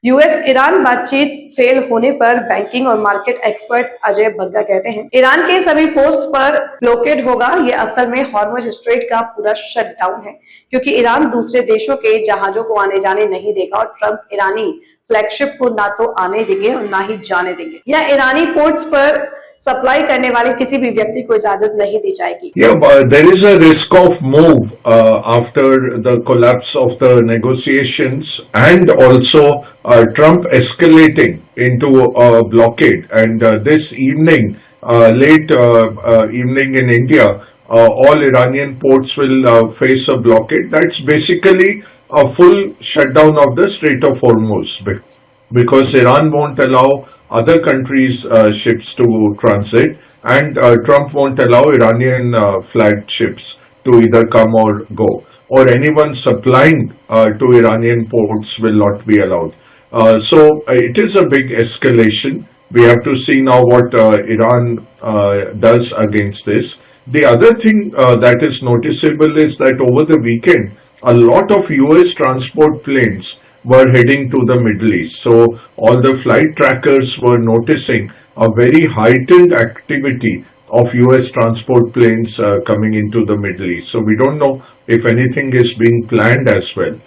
US Iran बातचीत fail होने पर बैंकिंग और मार्केट एक्सपर्ट अजय बग्गा कहते हैं ईरान के सभी पोस्ट पर ब्लॉकेड होगा। ये असल में हॉर्मुज स्ट्रेट का पूरा शटडाउन है, क्योंकि ईरान दूसरे देशों के जहाजों को आने जाने नहीं देगा और ट्रंप ईरानी फ्लैगशिप को ना तो आने देंगे और ना ही जाने देंगे। या ईरानी पोर्ट्स पर सप्लाई करने वाले किसी भी व्यक्ति को इजाजत नहीं दी जाएगी। Yeah, but there is a risk of move after the collapse of the negotiations and also Trump escalating into a blockade. And this evening, late evening in India, all Iranian ports will face a blockade. That's basically a full shutdown of the Strait of Hormuz because Iran won't allow other countries' ships to transit, and Trump won't allow Iranian flagged ships to either come or go, or anyone supplying to Iranian ports will not be allowed. So it is a big escalation. We have to see now what Iran does against this. The other thing that is noticeable is that over the weekend, a lot of US transport planes were heading to the Middle East. So all the flight trackers were noticing a very heightened activity of US transport planes coming into the Middle East. So we don't know if anything is being planned as well.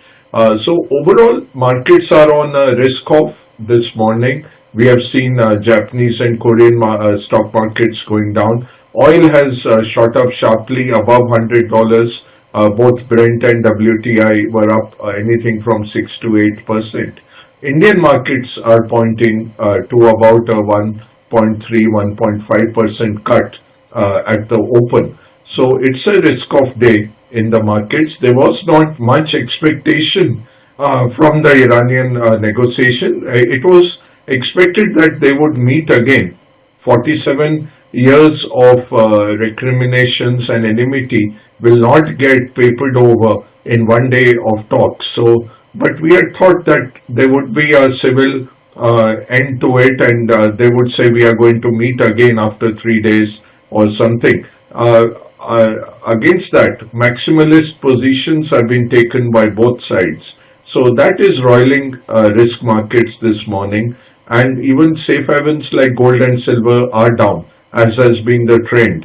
So overall, markets are on a risk off this morning. We have seen Japanese and Korean stock markets going down. Oil has shot up sharply above $100. Both Brent and WTI were up anything from 6 to 8%. Indian markets are pointing to about a 1.5% cut at the open. So it's a risk-off day in the markets. There was not much expectation from the Iranian negotiation. It was expected that they would meet again. 47 years of recriminations and enmity will not get papered over in one day of talks. So, but we had thought that there would be a civil end to it, and they would say we are going to meet again after 3 days or something. Against that, maximalist positions have been taken by both sides. So that is roiling risk markets this morning, and even safe havens like gold and silver are down, as has been the trend.